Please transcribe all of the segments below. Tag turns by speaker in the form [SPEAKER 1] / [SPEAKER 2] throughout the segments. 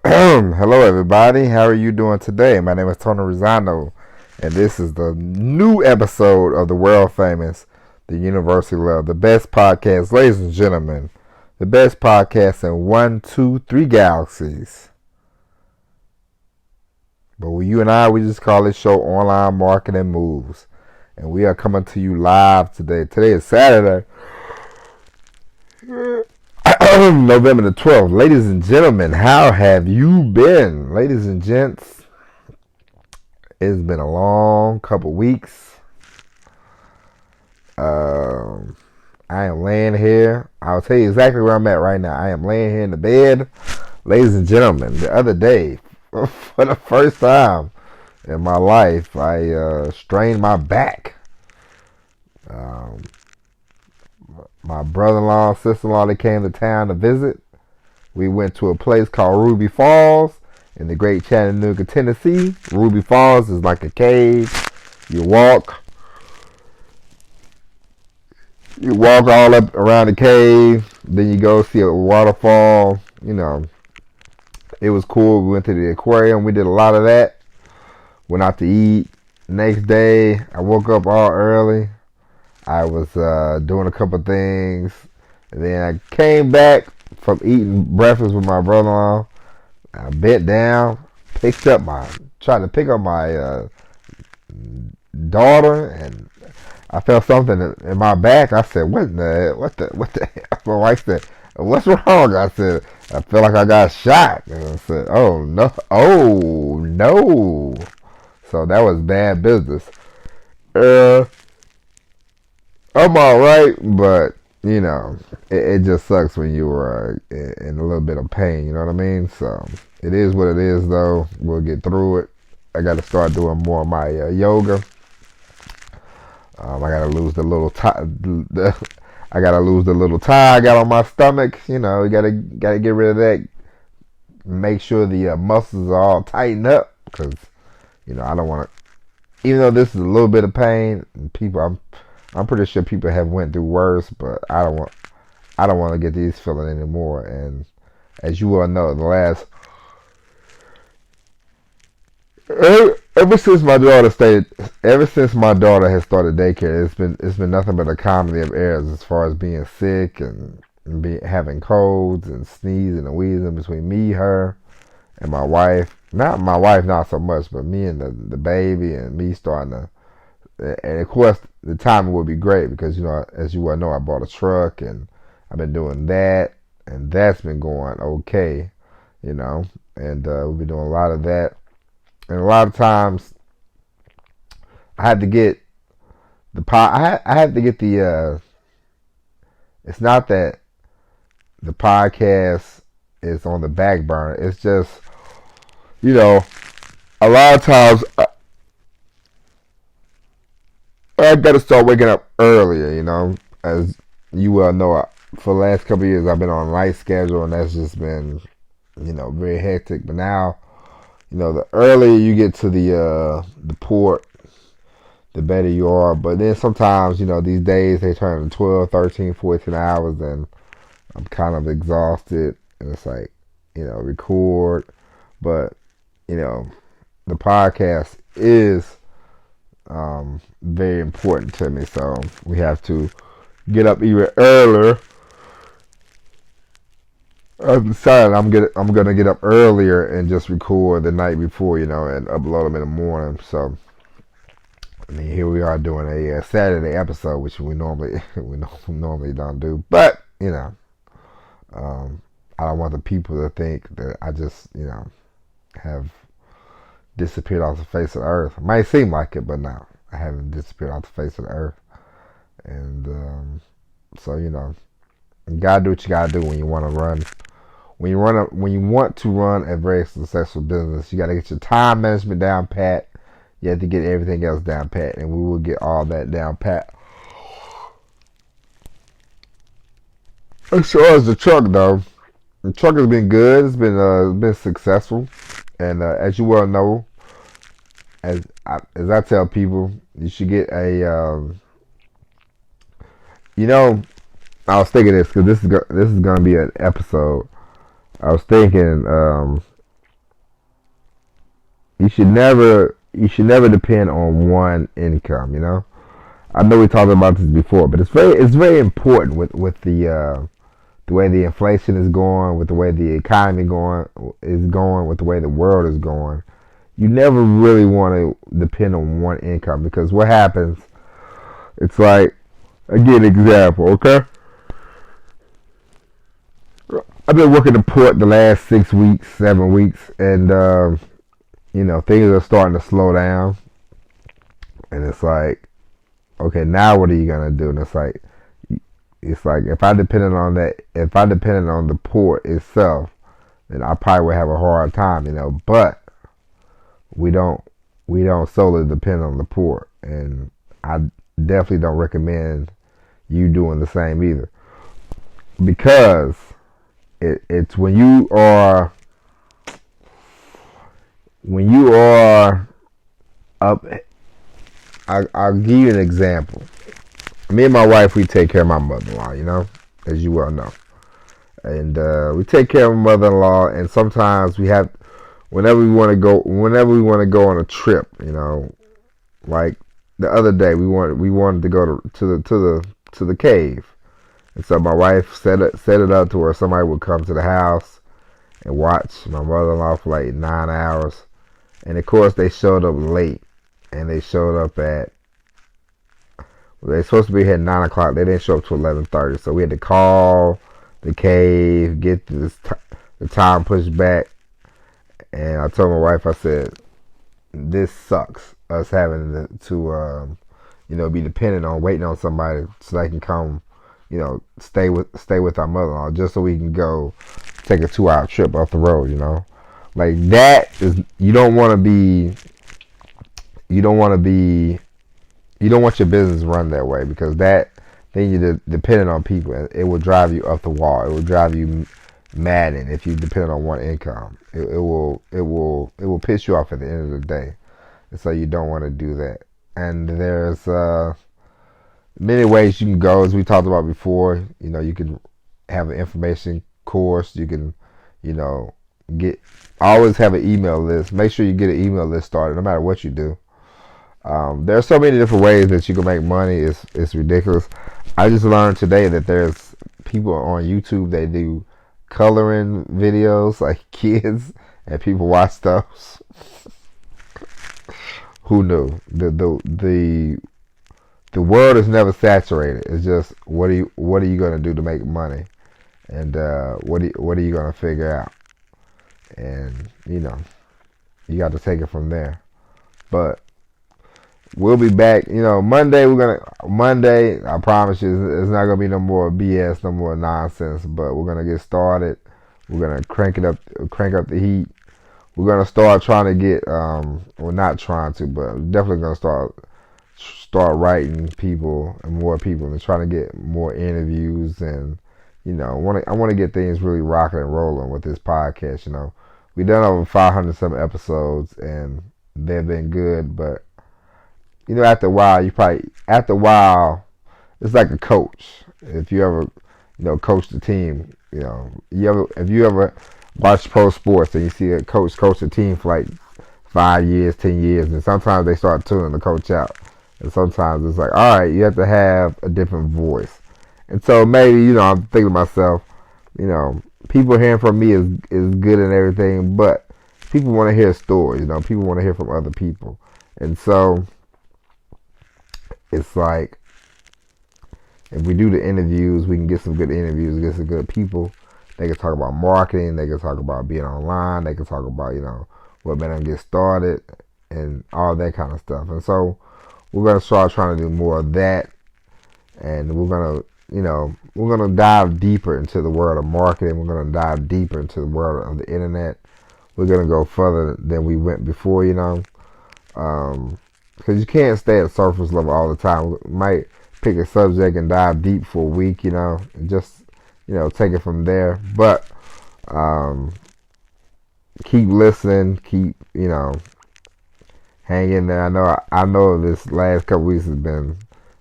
[SPEAKER 1] Hello, everybody. How are you doing today? My name is Tony Rosano, and this is the new episode of the world famous, the University Love, the best podcast, ladies and gentlemen, the best podcast in 1, 2, 3 galaxies. But you and I, we just call this show Online Marketing Moves, and we are coming to you live today. Today is Saturday. November the 12th. Ladies and gentlemen, how have you been? Ladies and gents, it's been a long couple weeks. I am laying here. I'll tell you exactly where I'm at right now. I am laying here in the bed. Ladies and gentlemen, the other day, for the first time in my life, I strained my back. My brother-in-law, sister-in-law, they came to town to visit. We went to a place called Ruby Falls in the great Chattanooga, Tennessee. Ruby Falls is like a cave. You walk all up around the cave. Then you go see a waterfall. You know, it was cool. We went to the aquarium. We did a lot of that. Went out to eat. Next day, I woke up all early. I was doing a couple things, and then I came back from eating breakfast with my brother-in-law. I bent down, tried to pick up my daughter, and I felt something in my back. I said, what the hell? My wife said, what's wrong? I said, I feel like I got shot. And I said, oh no. So that was bad business. I'm alright, but you know, it just sucks when you were in a little bit of pain, you know what I mean? So it is what it is, though. We'll get through it. I got to start doing more of my yoga. I got to lose the little tie. I got to lose the little tie I got on my stomach. You know, you got to get rid of that. Make sure the muscles are all tightened up, because you know I don't want to. Even though this is a little bit of pain, I'm pretty sure people have went through worse, but I don't want to get these feelings anymore. And as you all know, ever since my daughter has started daycare, it's been nothing but a comedy of errors as far as being sick and having colds and sneezing and wheezing between me, her, and my wife. Not my wife, not so much, but me and the baby, and me starting to. And of course, the timing would be great because, you know, as you well know, I bought a truck and I've been doing that, and that's been going okay, you know, and we've been doing a lot of that. And a lot of times, I had to get I had to get the. It's not that the podcast is on the back burner. It's just, you know, a lot of times. I gotta start waking up earlier, you know. As you well know, for the last couple of years, I've been on a light schedule, and that's just been, you know, very hectic. But now, you know, the earlier you get to the port, the better you are. But then sometimes, you know, these days they turn to 12, 13, 14 hours, and I'm kind of exhausted. And it's like, you know, record. But, you know, the podcast is very important to me, so we have to get up even earlier. I've decided I'm gonna get up earlier and just record the night before, you know, and upload them in the morning. So I mean, here we are doing a Saturday episode, which we normally don't do, but you know, I don't want the people to think that I just, you know, have disappeared off the face of the earth. It might seem like it, but no, I haven't disappeared off the face of the earth. And so, you know, you gotta do what you gotta do when you want to run. When you want to run a very successful business, you gotta get your time management down pat. You have to get everything else down pat, and we will get all that down pat. As far as the truck, though, the truck has been good. It's been successful, and as you well know, as I tell people, you should get a. You know, I was thinking this because this is gonna be an episode. I was thinking you should never depend on one income. I know we talked about this before, but it's very important with the way the inflation is going, with the way the economy going, with the way the world is going. You never really want to depend on one income, because what happens? It's like, again, example, okay? I've been working the port the last 6 weeks, 7 weeks, and things are starting to slow down. And it's like, okay, now what are you gonna do? And it's like if I depended on the port itself, then I probably would have a hard time. But we don't we don't solely depend on the port, and I definitely don't recommend you doing the same either, because it's when you are up. I'll give you an example. Me and my wife, we take care of my mother-in-law, as you well know. And we take care of my mother-in-law, and sometimes whenever we want to go on a trip, like the other day, we wanted to go to the cave. And so my wife set it up to where somebody would come to the house and watch my mother-in-law for like 9 hours. And of course, they showed up late. And they showed up they're supposed to be here at 9 o'clock. They didn't show up till 11:30. So we had to call the cave, get the time pushed back. And I told my wife, I said, this sucks, us having to be dependent on waiting on somebody so they can come, stay with our mother-in-law, just so we can go take a 2-hour trip off the road, Like that is, you don't want your business run that way, because then you're dependent on people, and it will drive you up the wall. It will drive you maddening if you depend on one income. It will piss you off at the end of the day, and so you don't want to do that. And there's many ways you can go, as we talked about before. You can have an information course. You can, always have an email list. Make sure you get an email list started, no matter what you do. There are so many different ways that you can make money. It's ridiculous. I just learned today that there's people on YouTube that do coloring videos, like kids, and people watch those. Who knew? The world is never saturated. It's just what are you gonna do to make money, and what are you gonna figure out, and you got to take it from there. But we'll be back. Monday Monday, I promise you, it's not gonna be no more BS, no more nonsense. But we're gonna get started. We're gonna crank up the heat. We're gonna start trying to get, not trying to, but definitely gonna start writing people and more people, and trying to get more interviews. And I want to get things really rocking and rolling with this podcast. We've done over 500 some episodes, and they've been good, but after a while, it's like a coach. If you ever, coach the team, if you ever watch pro sports and you see a coach a team for like 5 years, 10 years, and sometimes they start tuning the coach out. And sometimes it's like, all right, you have to have a different voice. And so maybe, I'm thinking to myself, people hearing from me is good and everything, but people want to hear stories, people want to hear from other people. And so it's like, if we do the interviews, we can get some good interviews, get some good people. They can talk about marketing, they can talk about being online, they can talk about, what made them get started, and all that kind of stuff. And so we're going to start trying to do more of that, and we're going to dive deeper into the world of marketing. We're going to dive deeper into the world of the internet. We're going to go further than we went before, because you can't stay at surface level all the time. We might pick a subject and dive deep for a week, and just, take it from there. But keep listening, keep, hang in there. I know this last couple weeks has been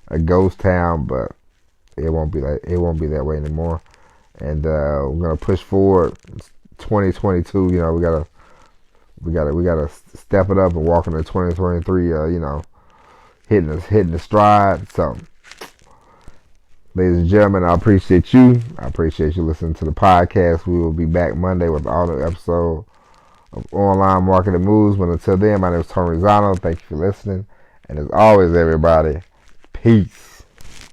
[SPEAKER 1] a ghost town, but it won't be that way anymore. And we're gonna push forward. It's 2022. We gotta step it up and walk into 2023. Hitting the stride. So, ladies and gentlemen, I appreciate you. I appreciate you listening to the podcast. We will be back Monday with all the episode of Online Marketing Moves. But until then, my name is Tony Rizzano. Thank you for listening. And as always, everybody, peace.